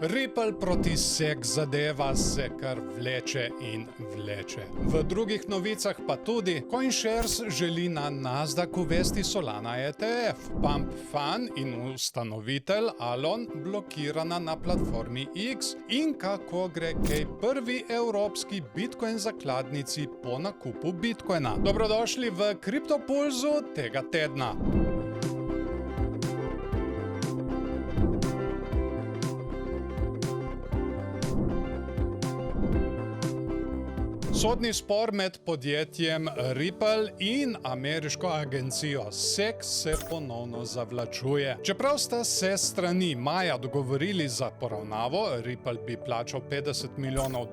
Ripple proti SEC zadeva se kar vleče in vleče. V drugih novicah pa tudi CoinShares želi na Nasdaq uvesti Solana ETF, Pump Fund in ustanovitelj Alon blokirana na platformi X in kako gre kaj prvi evropski Bitcoin zakladnici po nakupu Bitcoina. Dobrodošli v Kriptopulzu tega tedna. Sodni spor med podjetjem Ripple in ameriško agencijo SEC se ponovno zavlačuje. Čeprav sta se strani maja dogovorili za poravnavo, Ripple bi plačal $50 milijonov,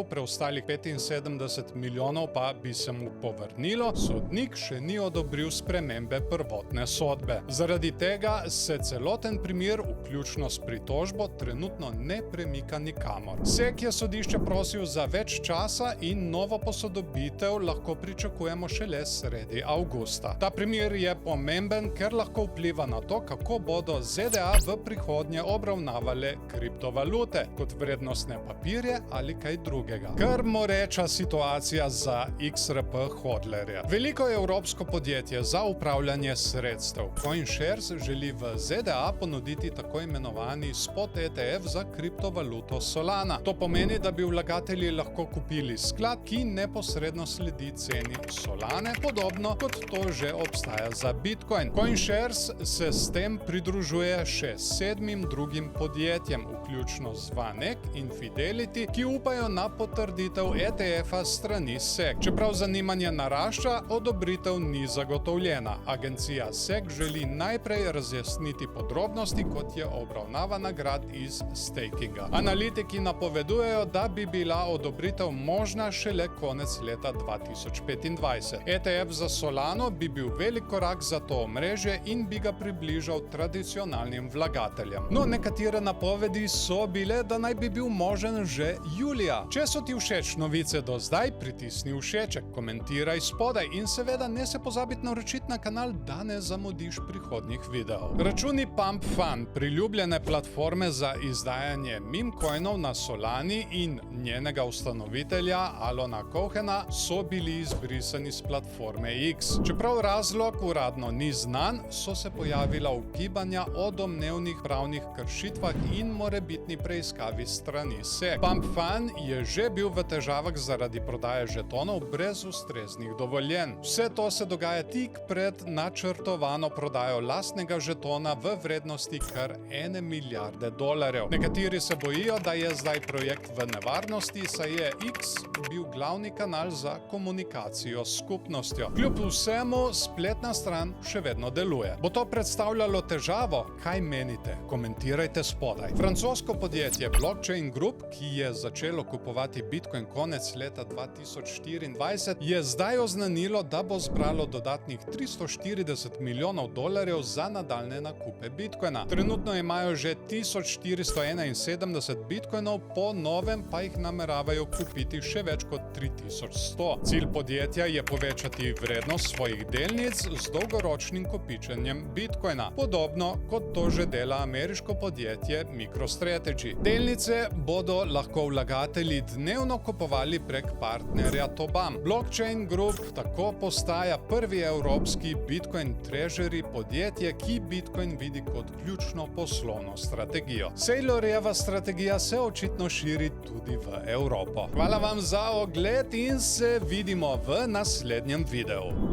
preostalih 75 milijonov pa bi se mu povrnilo, sodnik še ni odobril spremembe prvotne sodbe. Zaradi tega se celoten primer, vključno s pritožbo, trenutno ne premika nikamor. SEC je sodišče prosil za več časa in novo posodobitev lahko pričakujemo šele sredi avgusta. Ta primer je pomemben, ker lahko vpliva na to, kako bodo ZDA v prihodnje obravnavale kriptovalute, kot vrednostne papirje ali kaj drugega. Kar moreča situacija za XRP hodlerja. Veliko evropsko podjetje za upravljanje sredstev CoinShares želi v ZDA ponuditi tako imenovani spot ETF za kriptovaluto Solana. To pomeni, da bi vlagatelji lahko kupili sklad, ki neposredno sledi ceni Solane, podobno kot to že obstaja za Bitcoin. CoinShares se s tem pridružuje še 7 drugim podjetjem, vključno z Vanek in Fidelity, ki upajo na potrditev ETF-a strani SEC. Čeprav zanimanje narašča, odobritev ni zagotovljena. Agencija SEC želi najprej razjasniti podrobnosti, kot je obravnava nagrad iz stakinga. Analitiki napovedujejo, da bi bila odobritev možna šele konec leta 2025. ETF za Solano bi bil velik korak za to omrežje in bi ga približal tradicionalnim vlagateljem. No, nekatere napovedi so bile, da naj bi bil možen že julija. Če so ti všeč novice do zdaj, pritisni všeček, komentiraj spodaj in seveda ne se pozabiti naročiti na kanal, da ne zamudiš prihodnjih videov. Računi Pump Fund, priljubljene platforme za izdajanje meme coinov na Solani in njenega ustanovitelja Alona Cohena so bili izbrisani z platforme X. Čeprav razlog uradno ni znan, so se pojavila ugibanja o domnevnih pravnih kršitvah in morebitni preiskavi strani SEC. Pump Fund je že bil v težavah zaradi prodaje žetonov brez ustreznih dovoljenj. Vse to se dogaja tik pred načrtovano prodajo lastnega žetona v vrednosti kar $1 milijarde. Nekateri se bojijo, da je zdaj projekt v nevarnosti, saj je X bil glavni kanal za komunikacijo s skupnostjo. Kljub vsemu, spletna stran še vedno deluje. Bo to predstavljalo težavo? Kaj menite? Komentirajte spodaj. Francosko podjetje Blockchain Group, ki je začelo kupovati Bitcoin konec leta 2024, je zdaj oznanilo, da bo zbralo dodatnih $340 milijonov za nadaljne nakupe Bitcoina. Trenutno imajo že 1471 Bitcoinov, po novem pa jih nameravajo kupiti še več kot 3100. Cilj podjetja je povečati vrednost svojih delnic z dolgoročnim kopičenjem Bitcoina, podobno kot to že dela ameriško podjetje MicroStrategy. Delnice bodo lahko vlagatelji dnevno kupovali prek partnerja Tobam. Blockchain Group tako postaja prvi evropski Bitcoin treasury podjetje, ki Bitcoin vidi kot ključno poslovno strategijo. Saylorjeva strategija se očitno širi tudi v Evropo. Hvala vam za ogled in se vidimo v naslednjem videu.